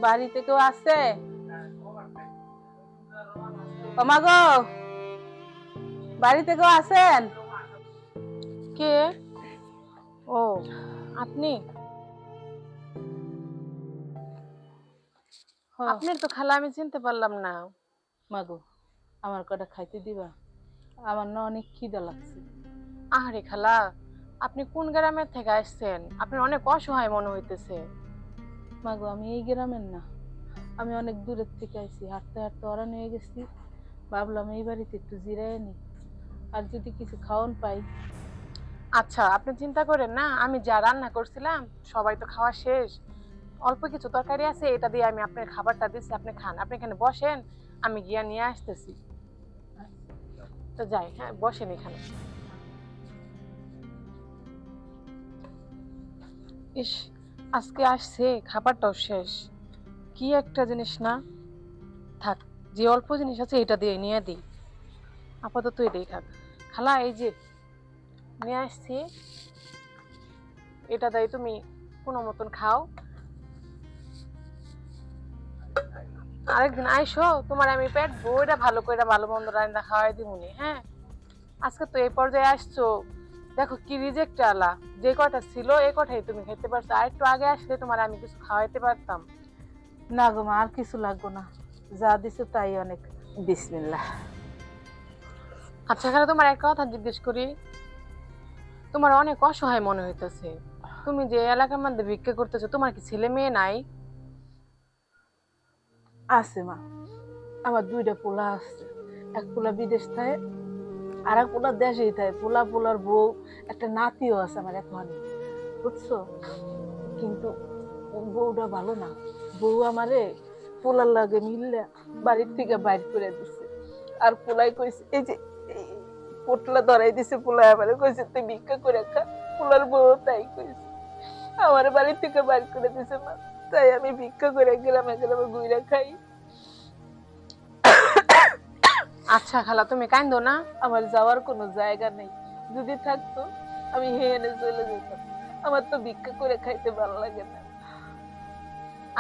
বাড়িতে কেউ আছে? ও মা গো, বাড়িতে কেউ আছেন? কে? ও, আপনি? আপনার তো খালা আমি চিনতে পারলাম না। মা গো, আমার কটা খাইতে দিবা? আমার না অনেক খিদা লাগছে। আহারে খালা, আপনি কোন গ্রামের থেকে আসছেন? আপনার অনেক অসহায় মনে হইতেছে। মা গো, আমি এই গ্রামের না, আমি অনেক দূরের থেকে আইছি। হাঁটতে হাঁটতে অরান হয়ে গেছি, ভাবলাম এই বাড়িতে একটু জিরায় নি, আর যদি কিছু খাওয়ান পাই। আচ্ছা, আপনি চিন্তা করেন না, আমি যা রান্না করছিলাম সবাই তো খাওয়া শেষ। অল্প কিছু তরকারি আছে, এটা দিয়ে আমি আপনার খাবারটা দিচ্ছি, আপনি খান। আপনি এখানে বসেন, আমি গিয়া নিয়ে আসতেছি। তো যাই, হ্যাঁ বসেন এখানে। ইস, আজকে আসছে খাবারটাও শেষ। কি একটা জিনিস না, থাক, যে অল্প জিনিস আছে এটা দিয়ে নিয়ে দিই, আপাতত এটাই থাক। খালা এই যে নিয়ে আসছি, এটা দিয়ে তুমি কোনো মতন খাও। আরেকদিন আইসো, তোমার আমি পেট বইটা ভালো করে ভালো মন্দ রান্না খাওয়াই দিমুনি, হ্যাঁ? আজকে তো এই পর্যায়ে আসছো, দেখো কি রিজেক্ট আলা। যে কয়টা ছিল এই কটাই তুমি খেতে পারছো, আর একটু আগে আসলে তোমার আমি কিছু খাওয়াইতে পারতাম। না গো মা, আর কিছু লাগবো না, যা দিছো তাই অনেক। বিসমিল্লাহ। আচ্ছা খালা, তোমার একটা কথা জিজ্ঞেস করি, তোমার অনেক অসহায় মনে হইতেছে। তুমি যে এলাকার মধ্যে ভিক্ষা করতেছো, তোমার কি ছেলে মেয়ে নাই? আছে মা, আমার দুইটা পোলা আছে। এক পোলা বিদেশ থাকে, আর এক পোলা দেশেই থাকে। পোলার বউ, একটা নাতিও আছে আমার এখন, বুঝছো? কিন্তু বউটা ভালো না। বউ আমারে পোলার লাগে মিললে বাড়ির থেকে বাইর করে দিছে। আর পোলাই কইছে, এই যে এই পোটলা ধরাই দিছে, পোলাই আমারে কইছে তুই ভিক্ষা করে খা। পোলার বউ তাই কইছে, আমার বাড়ি থেকে বাইর করে দিছে মা। তাই আমি ভিক্ষা করে গ্রামে গ্রামে ঘুরে খাই। আচ্ছা খালা, তুমি কাঁদো না। আমার যাওয়ার কোনো জায়গা নেই, যদি থাকতো আমি হেনে চলে যেতাম। আমার তো ভিক্ষা করে খাইতে ভালো লাগে না।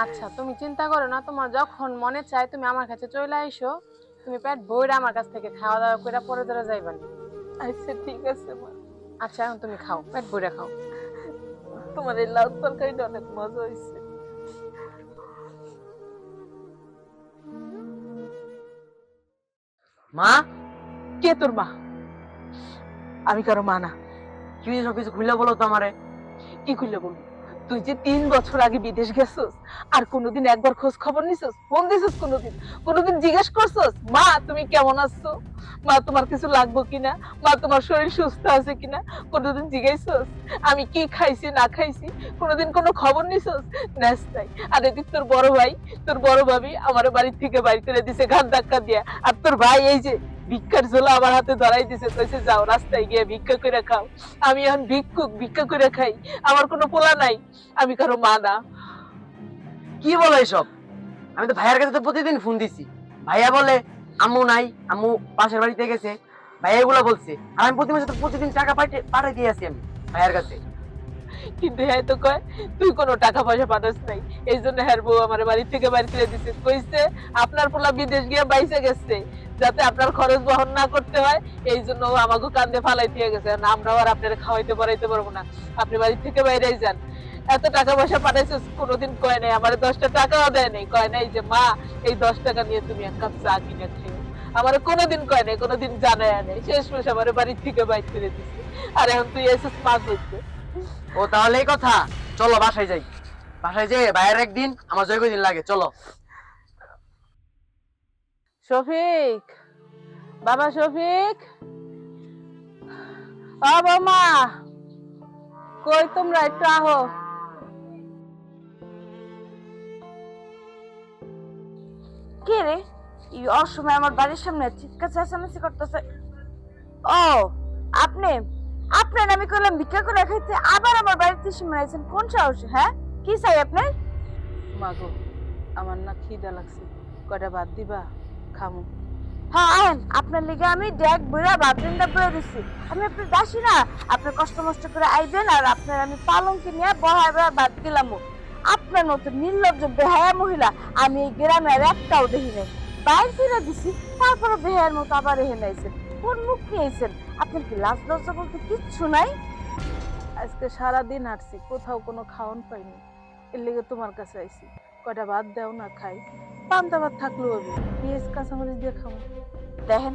আচ্ছা তুমি চিন্তা করো না, তোমার যখন মনে চায় তুমি আমার কাছে চলে আইসো, তুমি পেট ভরে আমার কাছ থেকে খাওয়া দাওয়া করে পরে ধরে যাইবানি। আচ্ছা ঠিক আছে মা। আচ্ছা এখন তুমি খাও, পেট ভরে খাও। তোমার এই লাউ তরকারিটা অনেক মজা হয়েছে। মা, কে তোর মা? আমি কারো মা না। কি সবকিছু খুলে বলো তো আমারে। কি খুলে বলবো? তুই যে 3 বছর আগে বিদেশ গেছস, আর কোনোদিন একবার খোঁজ খবর নিছস? ফোন দিছস কোনোদিন? কোনোদিন জিজ্ঞেস করছস মা তুমি কেমন আছো, মা তোমার কিছু লাগবে কিনা, মা তোমার শরীর সুস্থ আছে কিনা? কোনোদিন জিজ্ঞাসছস আমি কি খাইছি না খাইছি? কোনোদিন কোনো খবর নিছস? নেস তাই। আর এদিক তোর বড় ভাই, তোর বড় ভাবি আমার বাড়ি থেকে বাইর করে দিছে ঘাট ধাক্কা দিয়া। আর তোর ভাই এই যে ভিক্ষার ঝোলা আমার হাতে ধরাই দিছে, কইছে যাও রাস্তায় গিয়ে ভিক্ষা করে খাও। আমি এখন ভিক্ষুক, ভিক্ষা করে খাই। আমার কোনো পোলা নাই, আমি কারো মা না। কি বলো এসব? আমি তো ভাইয়ার কাছে তো প্রতিদিন ফোন দিছি, ভাইয়া বলে আম্মু নাই, আম্মু পাশের বাড়িতে গেছে। ভাইয়া এগুলা বলছে, আর আমি প্রতি মাসে তো প্রতিদিন টাকা পাঠাই দিয়ে আসি আমি ভাইয়ার কাছে। কিন্তু হ্যাঁ তো কয় তুই কোনো টাকা পয়সা পাঠাস নাই, এই জন্য হ্যার বউ আমার বাড়ি থেকে বাইর করে দিছে। কইছে আপনার পোলা বিদেশ গিয়ে বাইসে গেছে, যাতে আপনার খরচ বহন না করতে হয়, এই জন্য ও আমাকে কান্দে ফালাই দিয়ে গেছে। না আমরাও আর আপনার খাওয়াইতে পড়াইতে পারবো না, আপনি বাড়ি থেকে বাইরেই যান। এত টাকা পয়সা পাঠাইছে কোনোদিন কয় নাই, আমার 10টা টাকাও দেয় নাই। কয় নাই যে মা এই 10 টাকা নিয়ে তুমি এক কাপ চা কিনে খেও। আমার কোনোদিন কয় নাই, কোনোদিন জানায় নাই। শেষ মেশ আমার বাড়ি থেকে বাইর করে দিছে। আর এখন তুই এসেছিস মা করতে। ও তাহলে এই কথা, চলো বাসায় যাই। বাসায় যেয়ে ভাইয়ের একদিন আমার জয় দিন লাগে, চলো। শফিক, বাবা শফিক, ও বৌমা, কই তোমরা একটু আহো। কে রে এই অসময় আমার বাড়ির সামনে চিৎকার চেঁচামেচি করতেছে? ও আপনি, আপনার আমি কইলাম ভিক্ষা করে খাইতে, আবার আমার বাড়িতে সীমা আছেন কোন সাহসে? হ্যাঁ কি চাই আপনার? মা গো, আমার না খিদা লাগছে, কয়টা ভাত দিবা? খামু। হ্যাঁ আহেন, আপনার লিগে আমি ড্যাগ বইরা বাথরুমটা বইরা দিচ্ছি। আমি আপনার দাসী না, আপনার কষ্ট মষ্ট করে আইবেন আর আপনার আমি পালঙ্কে নিয়ে বহায় ভাত দিলাম। আপনার মতো নির্লজ্জ বেহায়া মহিলা আমি এই গ্রামে আর একটাও দেখি নাই। বাইরে ফিরে দিছি, তারপরে বেহায়ার মতো আবার এখানে আইছেন। কোন মুখ নিয়ে আইছেন? আপনার কি লাজ লজ্জা বলতে কিচ্ছু নাই? আজকে সারাদিন হাঁটছি, কোথাও কোনো খাওয়ান পাইনি, এর লেগে তোমার কাছে আইছি। কয়টা ভাত দাও না খাই, পান্তা ভাত থাকলেও হবে, পেঁয়াজ কাঁচামরিচ দিয়ে খাবো। দেখেন,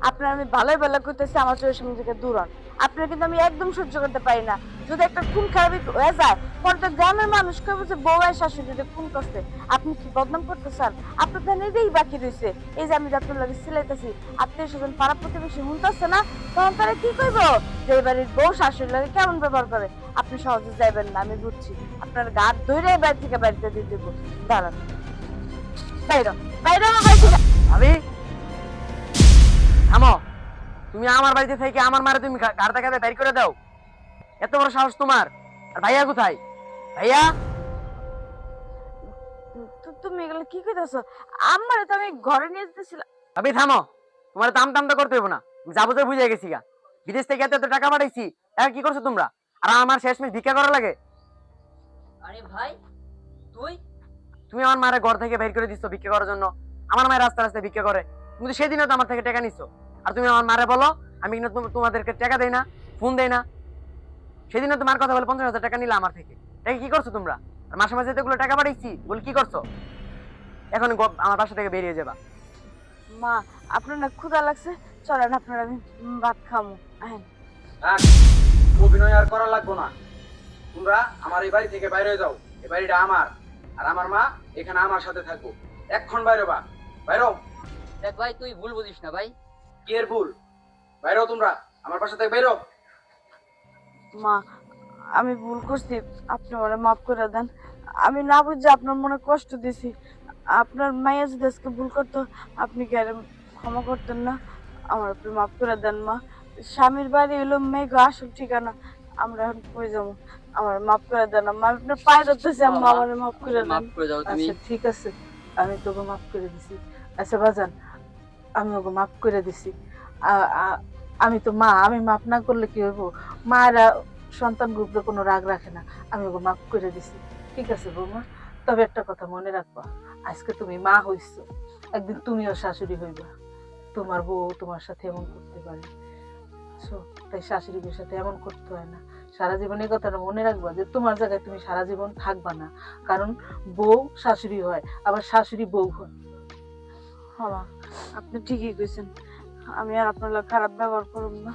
আপনার আমি ভালোই ভালো করতেছি, আমার চোখের সামনে থেকে দূর হন। আপনার কিন্তু আমি একদম সহ্য করতে পারি না। যদি একটা খুন খারাপি হয়ে যায়, পরে তো গ্রামের মানুষ কেবল যে বউ আর শাশুড়িতে খুন করছে। আপনি কি বদনাম করতে চান? আপনার ধান এটাই বাকি রয়েছে। এই যে আমি আপনার লাগে সিলাইতেছি, আত্মীয় স্বজন পাড়া প্রতিবেশী শুনতেছে না, তখন তারা কি করব? যে বাড়ির বউ শাশুড়ির লাগে কেমন ব্যবহার করে। আপনি সহজে যাইবেন না, আমি বুঝছি। আপনার গাছ ধরে বাড়ি থেকে বাড়িতে দিয়ে দেবো। দাঁড়ান, বাইরে বাইরে আমার বাড়ি থেকে। ভাবি থামো। তুমি আমার বাড়িতে থেকে আমার মারে তুমি গাড় দেখাতে বের করে দাও? এত বড় সাহস তোমার? আর ভাইয়া কোথায়? ভাইয়া তুমি এগুলো কি কইতাছো? আমারে তো আমি ঘরে নিয়ে যেতেছিলাম। ভাবি থামো। তোমার দাম দাম তো করতে হইব না, যাবো তো বুঝে গেছি গা। বিদেশ থেকে এত এত টাকা পাঠাইছি, এখন কি করছো তোমরা? আর আমার শেষমেশ ভিক্ষা করা লাগে? আরে ভাই তুই তুমি আমার মায়ের ঘর থেকে বের করে দিচ্ছ ভিক্ষা করার জন্য। আমার মায়ের রাস্তা রাস্তায় ভিক্ষা করে, তুমি তো সেদিনও তো আমার থেকে টাকা নিচ্ছ। আর তুমি আমার মারে বলো আমি কিন্তু তোমাদেরকে টাকা দেই না, ফোন দেই না। সেদিনও তোমার কথা বলে 50,000 টাকা নিলা আমার থেকে। টাকা কি করছো তোমরা? আর মাসে মাসে এতগুলো টাকা পাঠাইছি, বলে কি করছো? এখন আমার বাসা থেকে বেরিয়ে যাবা। মা, আপনার না ক্ষুধা লাগছে, চলেন আপনার আমি ভাত খামু। আহেন। থাক, অভিনয় আর করা লাগবো না। তোমরা আমার এই বাড়ি থেকে বাইরে যাও। এই বাড়িটা আমার, আর আমার মা এখানে আমার সাথে থাকবো। এক্ষণ বাইরে বা বাইরো। দেখ ভাই তুই ভুল বুঝিস না ভাই। কি এর ভুল? বাইরো তোমরা আমার বাসা থেকে বাইরো। মা, আমি ভুল করছি, আপনি আমারে মাফ করে দেন। আমি না বুঝে আপনার মনে কষ্ট দিছি। আপনার মায়ের যদি আজকে ভুল করতো, আপনি কি আর ক্ষমা করতেন না? আমার আপনি মাফ করে দেন মা। স্বামীর বাড়ি হলো মেঘ আসল ঠিকানা। আমরা এখন কই যাবো? আমার মাফ করে দেন মা, আমি আপনার পায়ে ধরতেছি আম্মা, আমার মাফ করে দেন। মাফ করে দাও তুমি। আচ্ছা ঠিক আছে, আমি তোকে মাফ করে দিছি। আচ্ছা বাজান, আমি ওকে মাফ করে দিছি। আমি তো মা, আমি মাফ না করলে কি হইব? মায়েরা সন্তান গ্রুপে কোনো রাগ রাখে না। আমি ওকে মাফ করে দিছি, ঠিক আছে বৌমা? তবে একটা কথা মনে রাখবা, আজকে তুমি মা হইছো, একদিন তুমিও শাশুড়ি হইবা। তোমার বউ তোমার সাথে এমন করতে পারে, তাই শাশুড়িদের সাথে এমন করতে হয় না। সারা জীবন এই কথাটা মনে রাখবা যে তোমার জায়গায় তুমি সারা জীবন থাকবা না, কারণ বউ শাশুড়ি হয়, আবার শাশুড়ি বউ হয়। হ্যাঁ, আপনি ঠিকই কইছেন। আমি আর আপনার লগে খারাপ ব্যবহার করব না।